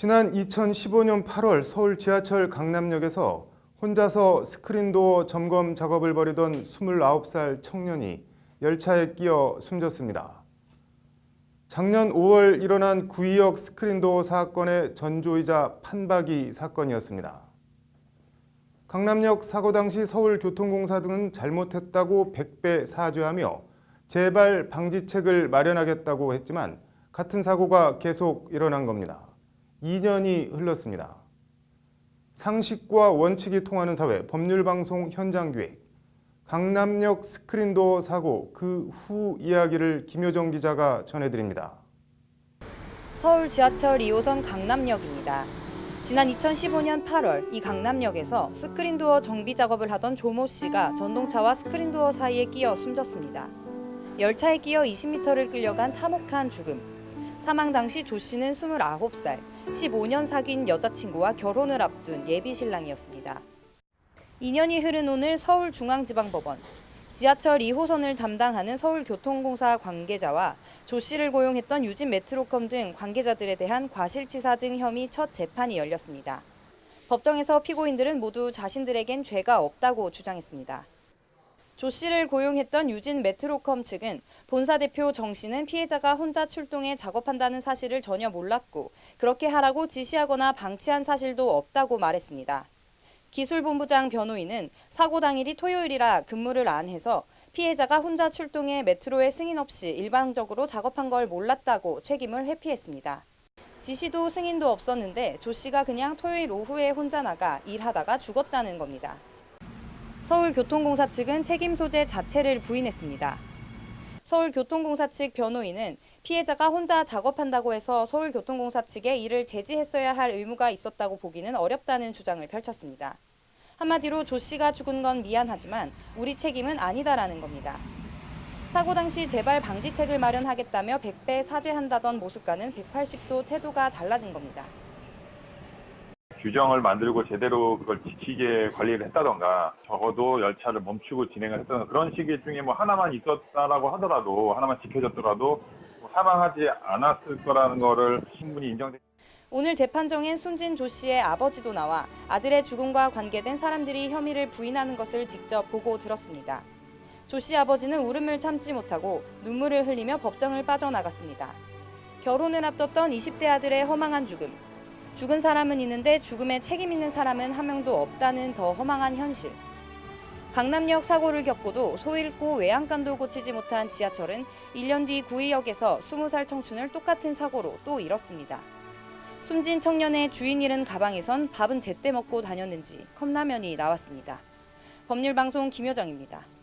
지난 2015년 8월 서울 지하철 강남역에서 혼자서 스크린도어 점검 작업을 벌이던 29살 청년이 열차에 끼어 숨졌습니다. 작년 5월 일어난 구의역 스크린도어 사건의 전조이자 판박이 사건이었습니다. 강남역 사고 당시 서울교통공사 등은 잘못했다고 100배 사죄하며 재발 방지책을 마련하겠다고 했지만 같은 사고가 계속 일어난 겁니다. 2년이 흘렀습니다. 상식과 원칙이 통하는 사회, 법률방송 현장기획, 강남역 스크린도어 사고 그 후 이야기를 김효정 기자가 전해드립니다. 서울 지하철 2호선 강남역입니다. 지난 2015년 8월 이 강남역에서 스크린도어 정비 작업을 하던 조모 씨가 전동차와 스크린도어 사이에 끼어 숨졌습니다. 열차에 끼어 20m를 끌려간 참혹한 죽음. 사망 당시 조 씨는 29살, 15년 사귄 여자친구와 결혼을 앞둔 예비 신랑이었습니다. 2년이 흐른 오늘 서울중앙지방법원. 지하철 2호선을 담당하는 서울교통공사 관계자와 조 씨를 고용했던 유진 메트로컴 등 관계자들에 대한 과실치사 등 혐의 첫 재판이 열렸습니다. 법정에서 피고인들은 모두 자신들에겐 죄가 없다고 주장했습니다. 조 씨를 고용했던 유진 메트로컴 측은 본사 대표 정 씨는 피해자가 혼자 출동해 작업한다는 사실을 전혀 몰랐고 그렇게 하라고 지시하거나 방치한 사실도 없다고 말했습니다. 기술본부장 변호인은 사고 당일이 토요일이라 근무를 안 해서 피해자가 혼자 출동해 메트로의 승인 없이 일방적으로 작업한 걸 몰랐다고 책임을 회피했습니다. 지시도 승인도 없었는데 조 씨가 그냥 토요일 오후에 혼자 나가 일하다가 죽었다는 겁니다. 서울교통공사 측은 책임 소재 자체를 부인했습니다. 서울교통공사 측 변호인은 피해자가 혼자 작업한다고 해서 서울교통공사 측에 이를 제지했어야 할 의무가 있었다고 보기는 어렵다는 주장을 펼쳤습니다. 한마디로 조 씨가 죽은 건 미안하지만 우리 책임은 아니다라는 겁니다. 사고 당시 재발 방지책을 마련하겠다며 100배 사죄한다던 모습과는 180도 태도가 달라진 겁니다. 규정을 만들고 제대로 그걸 지키게 관리를 했다던가 적어도 열차를 멈추고 진행을 했다던가 그런 식의 중에 뭐 하나만 있었다라고 하더라도 하나만 지켜졌더라도 사망하지 않았을 거라는 거를 충분히 인정됩니다. 오늘 재판정엔 숨진 조 씨의 아버지도 나와 아들의 죽음과 관계된 사람들이 혐의를 부인하는 것을 직접 보고 들었습니다. 조 씨 아버지는 울음을 참지 못하고 눈물을 흘리며 법정을 빠져나갔습니다. 결혼을 앞뒀던 20대 아들의 허망한 죽음. 죽은 사람은 있는데 죽음에 책임 있는 사람은 한 명도 없다는 더 허망한 현실. 강남역 사고를 겪고도 소 잃고 외양간도 고치지 못한 지하철은 1년 뒤 구의역에서 20살 청춘을 똑같은 사고로 또 잃었습니다. 숨진 청년의 주인 잃은 가방에선 밥은 제때 먹고 다녔는지 컵라면이 나왔습니다. 법률방송 김효정입니다.